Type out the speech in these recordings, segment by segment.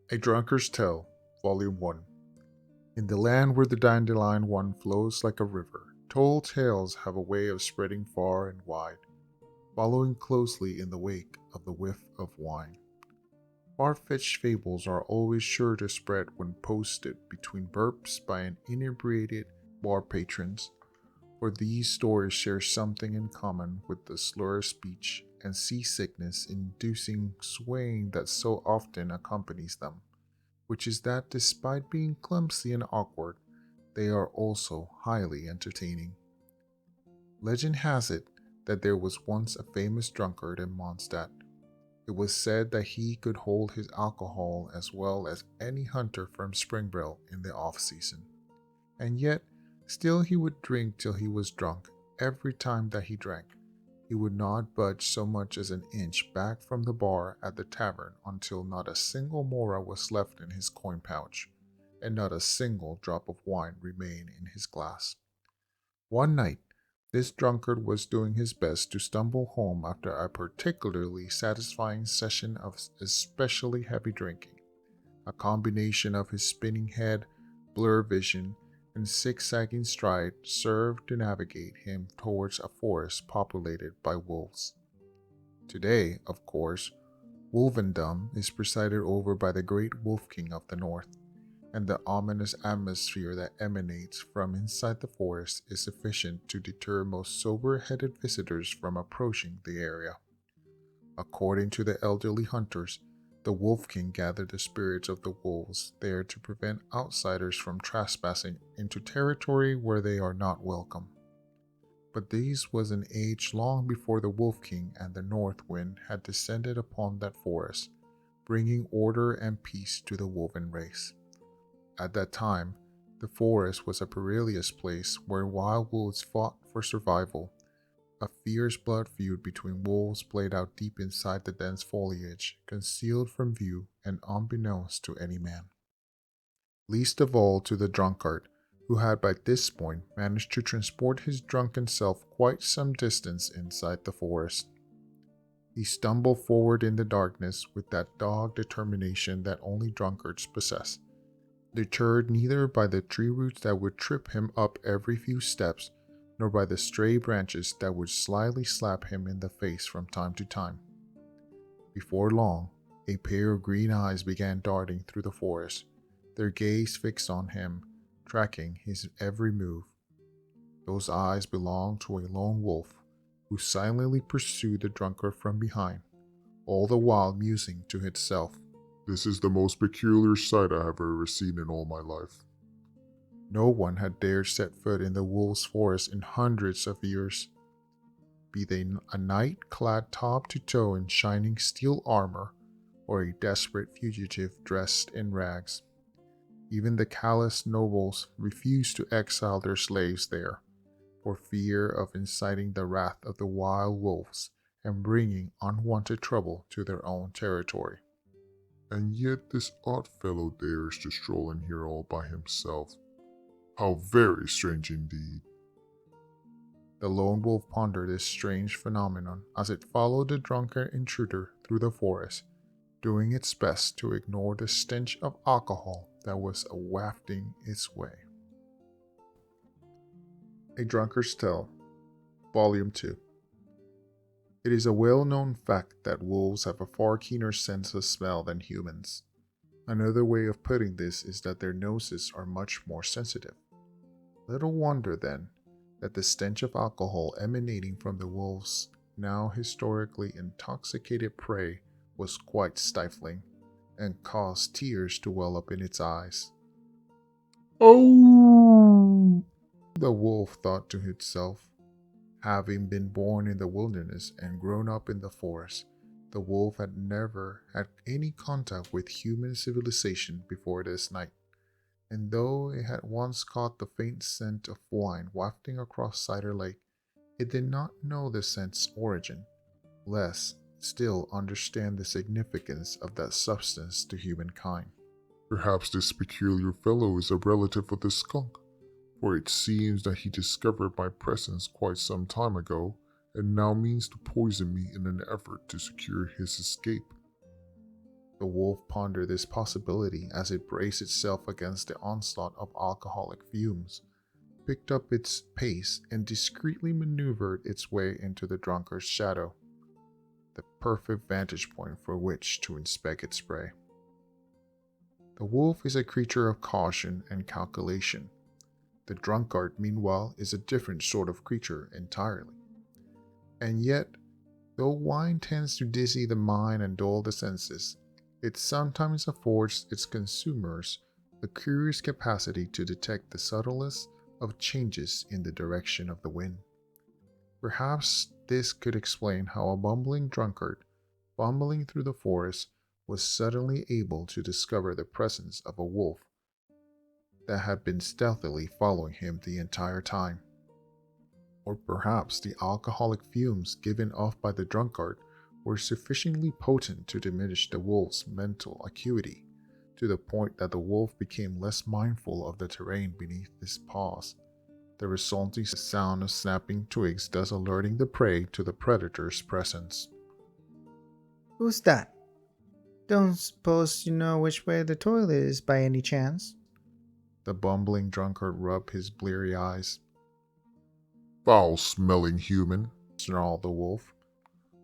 A Drunkard's Tale, Volume 1. In the land where the dandelion one flows like a river, tall tales have a way of spreading far and wide, following closely in the wake of the whiff of wine. Far-fetched fables are always sure to spread when posted between burps by an inebriated bar patrons, for these stories share something in common with the slur of speech and seasickness-inducing swaying that so often accompanies them, which is that despite being clumsy and awkward, they are also highly entertaining. Legend has it that there was once a famous drunkard in Mondstadt. It was said that he could hold his alcohol as well as any hunter from Springvale in the off-season. And yet, still he would drink till he was drunk every time that he drank. He would not budge so much as an inch back from the bar at the tavern until not a single mora was left in his coin pouch, and not a single drop of wine remained in his glass. One night, this drunkard was doing his best to stumble home after a particularly satisfying session of especially heavy drinking. A combination of his spinning head, blurred vision, and zigzagging stride served to navigate him towards a forest populated by wolves. Today, of course, Wolvendom is presided over by the great Wolf King of the North, and the ominous atmosphere that emanates from inside the forest is sufficient to deter most sober-headed visitors from approaching the area. According to the elderly hunters, the Wolf King gathered the spirits of the wolves there to prevent outsiders from trespassing into territory where they are not welcome. But this was an age long before the Wolf King and the North Wind had descended upon that forest, bringing order and peace to the wolven race. At that time, the forest was a perilous place where wild wolves fought for survival. A fierce blood feud between wolves played out deep inside the dense foliage, concealed from view and unbeknownst to any man. Least of all to the drunkard, who had by this point managed to transport his drunken self quite some distance inside the forest. He stumbled forward in the darkness with that dogged determination that only drunkards possess, deterred neither by the tree roots that would trip him up every few steps, nor by the stray branches that would slyly slap him in the face from time to time. Before long, a pair of green eyes began darting through the forest, their gaze fixed on him, tracking his every move. Those eyes belonged to a lone wolf, who silently pursued the drunkard from behind, all the while musing to itself, "This is the most peculiar sight I have ever seen in all my life." No one had dared set foot in the wolves' forest in hundreds of years. Be they a knight clad top to toe in shining steel armor, or a desperate fugitive dressed in rags. Even the callous nobles refused to exile their slaves there, for fear of inciting the wrath of the wild wolves and bringing unwanted trouble to their own territory. And yet this odd fellow dares to stroll in here all by himself. How very strange indeed. The lone wolf pondered this strange phenomenon as it followed the drunken intruder through the forest, doing its best to ignore the stench of alcohol that was wafting its way. A Drunkard's Tale, Volume 2. It is a well-known fact that wolves have a far keener sense of smell than humans. Another way of putting this is that their noses are much more sensitive. Little wonder, then, that the stench of alcohol emanating from the wolves' now historically intoxicated prey was quite stifling, and caused tears to well up in its eyes. "Oh!" the wolf thought to itself. Having been born in the wilderness and grown up in the forest, the wolf had never had any contact with human civilization before this night. And though it had once caught the faint scent of wine wafting across Cider Lake, it did not know the scent's origin, less still understand the significance of that substance to humankind. Perhaps this peculiar fellow is a relative of the skunk, for it seems that he discovered my presence quite some time ago, and now means to poison me in an effort to secure his escape. The wolf pondered this possibility as it braced itself against the onslaught of alcoholic fumes, picked up its pace, and discreetly maneuvered its way into the drunkard's shadow, the perfect vantage point for which to inspect its prey. The wolf is a creature of caution and calculation. The drunkard, meanwhile, is a different sort of creature entirely. And yet, though wine tends to dizzy the mind and dull the senses, it sometimes affords its consumers the curious capacity to detect the subtlest of changes in the direction of the wind. Perhaps this could explain how a bumbling drunkard, fumbling through the forest, was suddenly able to discover the presence of a wolf that had been stealthily following him the entire time. Or perhaps the alcoholic fumes given off by the drunkard were sufficiently potent to diminish the wolf's mental acuity, to the point that the wolf became less mindful of the terrain beneath his paws, the resulting sound of snapping twigs thus alerting the prey to the predator's presence. Who's that? Don't suppose you know which way the toilet is by any chance? The bumbling drunkard rubbed his bleary eyes. Foul-smelling human, Snarled the wolf.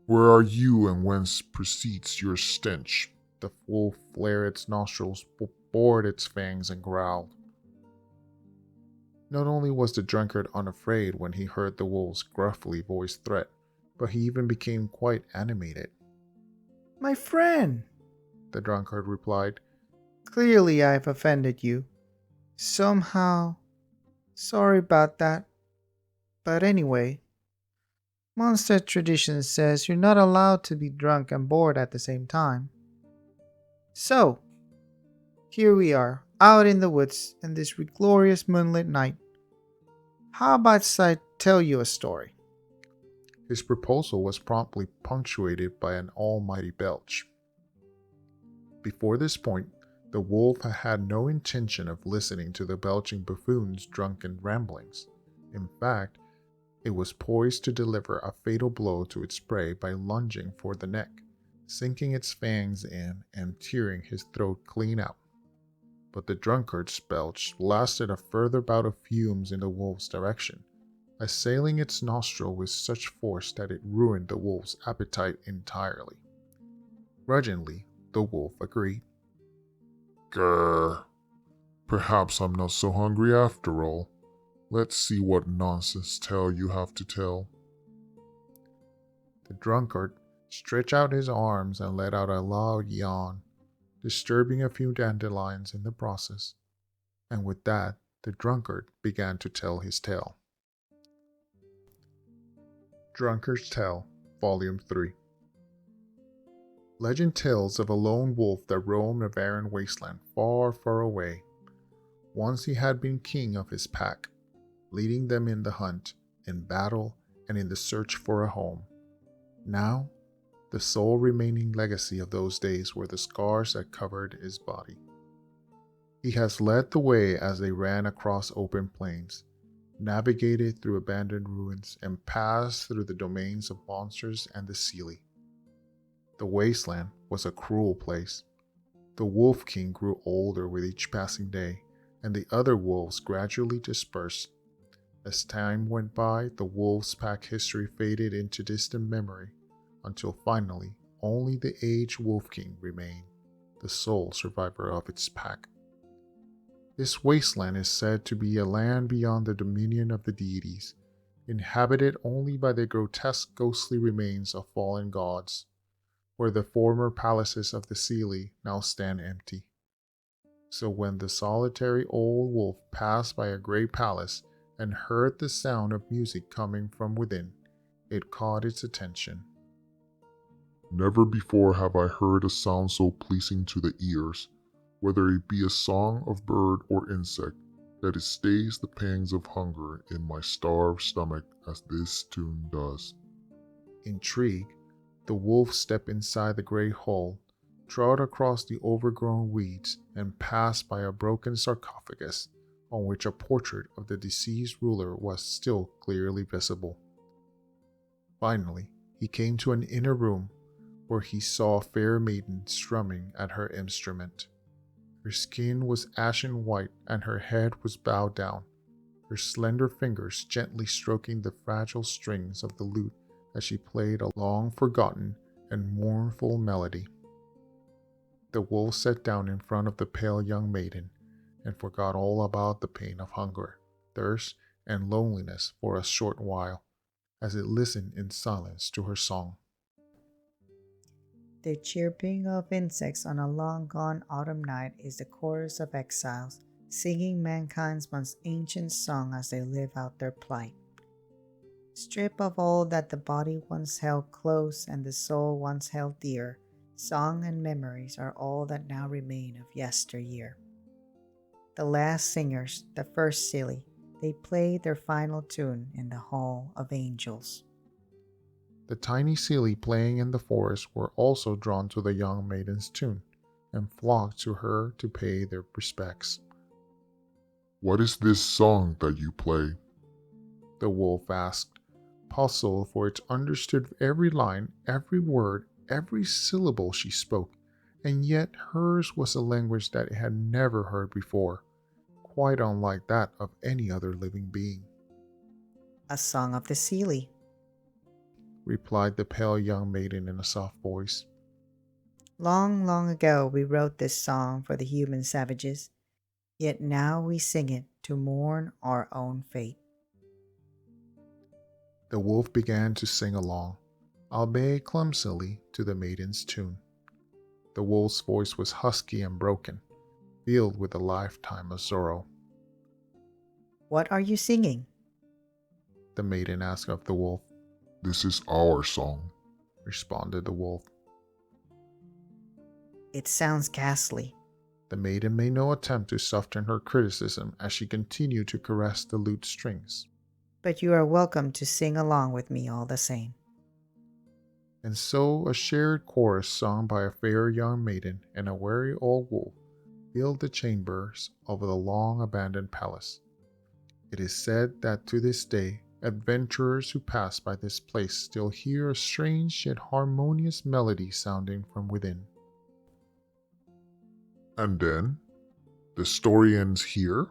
where are you and whence proceeds your stench? The wolf flared its nostrils, bored its fangs, and growled. Not only was the drunkard unafraid when he heard the wolf's gruffly voiced threat, but he even became quite animated. My friend! The drunkard replied. Clearly I've offended you. Somehow. Sorry about that. But anyway, Mondstadt tradition says you're not allowed to be drunk and bored at the same time. So, here we are, out in the woods in this glorious moonlit night. How about I tell you a story? His proposal was promptly punctuated by an almighty belch. Before this point, the wolf had had no intention of listening to the belching buffoon's drunken ramblings. In fact, it was poised to deliver a fatal blow to its prey by lunging for the neck, sinking its fangs in and tearing his throat clean out. But the drunkard's belch blasted a further bout of fumes in the wolf's direction, assailing its nostril with such force that it ruined the wolf's appetite entirely. Grudgingly, the wolf agreed. Grr. Perhaps I'm not so hungry after all. Let's see what nonsense tale you have to tell. The drunkard stretched out his arms and let out a loud yawn, disturbing a few dandelions in the process. And with that, the drunkard began to tell his tale. Drunkard's Tale, Volume 3. Legend tells of a lone wolf that roamed a barren wasteland far, far away. Once he had been king of his pack, leading them in the hunt, in battle, and in the search for a home. Now, the sole remaining legacy of those days were the scars that covered his body. He has led the way as they ran across open plains, navigated through abandoned ruins, and passed through the domains of monsters and the Seelie. The wasteland was a cruel place. The Wolf King grew older with each passing day, and the other wolves gradually dispersed. As time went by, the wolves' pack history faded into distant memory, until finally only the aged Wolf King remained, the sole survivor of its pack. This wasteland is said to be a land beyond the dominion of the deities, inhabited only by the grotesque ghostly remains of fallen gods, where the former palaces of the Seelie now stand empty. So when the solitary old wolf passed by a great palace and heard the sound of music coming from within, it caught its attention. Never before have I heard a sound so pleasing to the ears, whether it be a song of bird or insect, that it stays the pangs of hunger in my starved stomach as this tune does. Intrigued, the wolf stepped inside the great hall, trod across the overgrown weeds, and passed by a broken sarcophagus on which a portrait of the deceased ruler was still clearly visible. Finally, he came to an inner room where he saw a fair maiden strumming at her instrument. Her skin was ashen white and her head was bowed down, her slender fingers gently stroking the fragile strings of the lute as she played a long-forgotten and mournful melody. The wolf sat down in front of the pale young maiden and forgot all about the pain of hunger, thirst, and loneliness for a short while, as it listened in silence to her song. The chirping of insects on a long-gone autumn night is the chorus of exiles, singing mankind's most ancient song as they live out their plight. Stripped of all that the body once held close and the soul once held dear, song and memories are all that now remain of yesteryear. The last singers, the first silly, they played their final tune in the Hall of Angels. The tiny silly playing in the forest were also drawn to the young maiden's tune, and flocked to her to pay their respects. What is this song that you play? The wolf asked, puzzled, for it understood every line, every word, every syllable she spoke, and yet hers was a language that it had never heard before, quite unlike that of any other living being. A song of the Seelie, replied the pale young maiden in a soft voice. Long, long ago we wrote this song for the human savages, yet now we sing it to mourn our own fate. The wolf began to sing along, albeit clumsily, to the maiden's tune. The wolf's voice was husky and broken, filled with a lifetime of sorrow. What are you singing? The maiden asked of the wolf. This is our song, responded the wolf. It sounds ghastly. The maiden made no attempt to soften her criticism as she continued to caress the lute strings. But you are welcome to sing along with me all the same. And so a shared chorus sung by a fair young maiden and a wary old wolf filled the chambers of the long-abandoned palace. It is said that to this day, adventurers who pass by this place still hear a strange yet harmonious melody sounding from within. And then, the story ends here?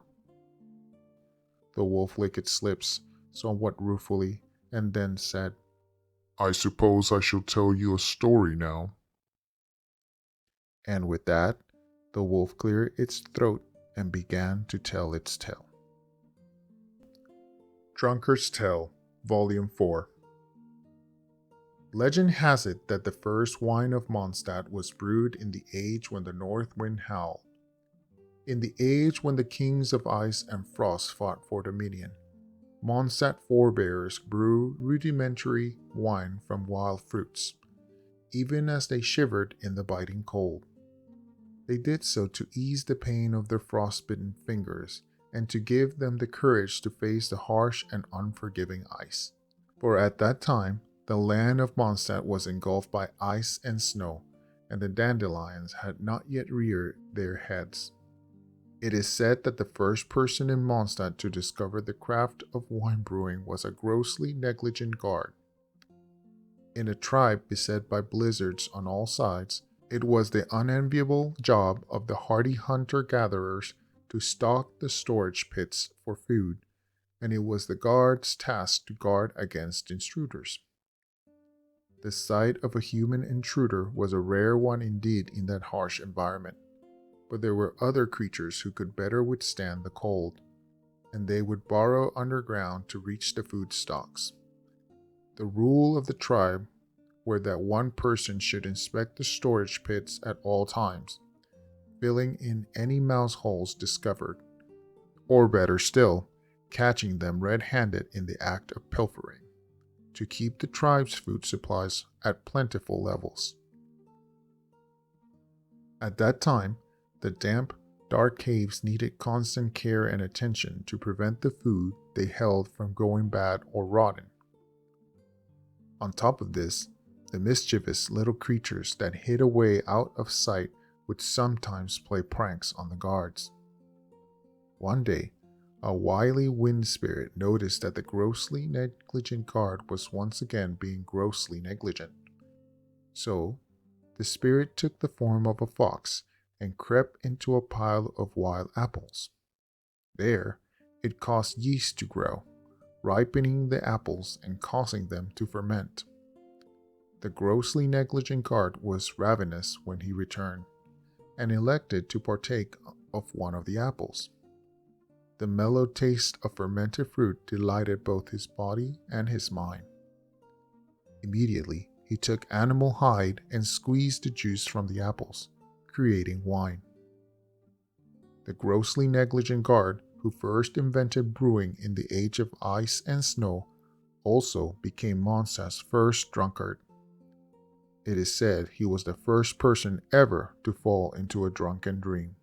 The wolf licked its lips somewhat ruefully and then said, I suppose I shall tell you a story now. And with that, the wolf cleared its throat and began to tell its tale. Drunkard's Tale, Volume 4. Legend has it that the first wine of Mondstadt was brewed in the age when the north wind howled. In the age when the kings of ice and frost fought for dominion, Mondstadt forebears brew rudimentary wine from wild fruits, even as they shivered in the biting cold. They did so to ease the pain of their frostbitten fingers and to give them the courage to face the harsh and unforgiving ice. For at that time, the land of Mondstadt was engulfed by ice and snow, and the dandelions had not yet reared their heads. It is said that the first person in Mondstadt to discover the craft of wine brewing was a grossly negligent guard. In a tribe beset by blizzards on all sides, it was the unenviable job of the hardy hunter-gatherers to stock the storage pits for food, and it was the guard's task to guard against intruders. The sight of a human intruder was a rare one indeed in that harsh environment, but there were other creatures who could better withstand the cold, and they would burrow underground to reach the food stocks. The rule of the tribe were that one person should inspect the storage pits at all times, filling in any mouse holes discovered, or better still, catching them red-handed in the act of pilfering, to keep the tribe's food supplies at plentiful levels. At that time, the damp, dark caves needed constant care and attention to prevent the food they held from going bad or rotten. On top of this, the mischievous little creatures that hid away out of sight would sometimes play pranks on the guards. One day, a wily wind spirit noticed that the grossly negligent guard was once again being grossly negligent. So, the spirit took the form of a fox and crept into a pile of wild apples. There, it caused yeast to grow, ripening the apples and causing them to ferment. The grossly negligent guard was ravenous when he returned, and elected to partake of one of the apples. The mellow taste of fermented fruit delighted both his body and his mind. Immediately, he took animal hide and squeezed the juice from the apples, creating wine. The grossly negligent guard, who first invented brewing in the age of ice and snow, also became Mondstadt's first drunkard. It is said he was the first person ever to fall into a drunken dream.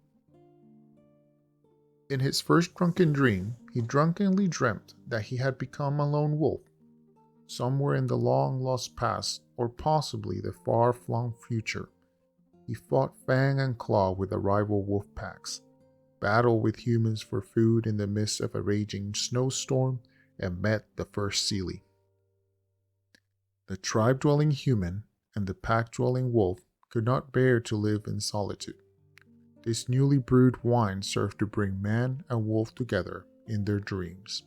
In his first drunken dream, he drunkenly dreamt that he had become a lone wolf. Somewhere in the long-lost past, or possibly the far-flung future, he fought fang and claw with the rival wolf packs, battled with humans for food in the midst of a raging snowstorm, and met the first Seelie. The tribe-dwelling human and the pack-dwelling wolf could not bear to live in solitude. This newly brewed wine served to bring man and wolf together in their dreams.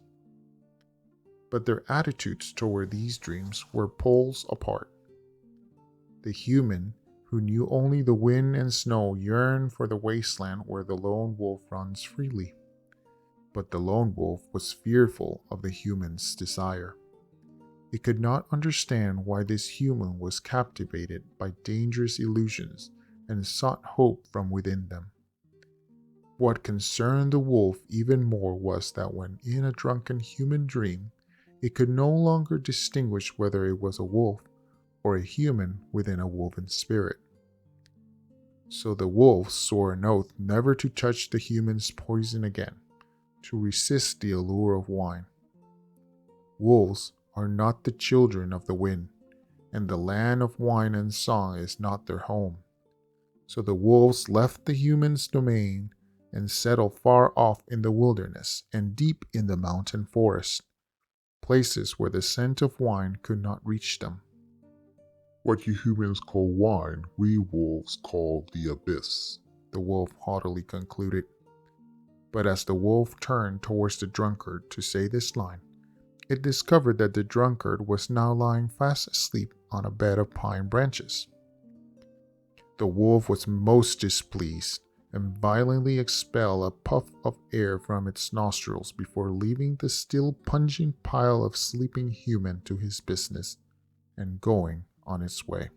But their attitudes toward these dreams were poles apart. The human, who knew only the wind and snow, yearned for the wasteland where the lone wolf runs freely. But the lone wolf was fearful of the human's desire. He could not understand why this human was captivated by dangerous illusions and sought hope from within them. What concerned the wolf even more was that when in a drunken human dream, it could no longer distinguish whether it was a wolf or a human within a woven spirit. So the wolf swore an oath never to touch the human's poison again, to resist the allure of wine. Wolves are not the children of the wind, and the land of wine and song is not their home. So the wolves left the human's domain and settled far off in the wilderness and deep in the mountain forest, places where the scent of wine could not reach them. What you humans call wine, we wolves call the abyss, the wolf haughtily concluded. But as the wolf turned towards the drunkard to say this line, it discovered that the drunkard was now lying fast asleep on a bed of pine branches. The wolf was most displeased and violently expelled a puff of air from its nostrils before leaving the still pungent pile of sleeping human to his business and going on its way.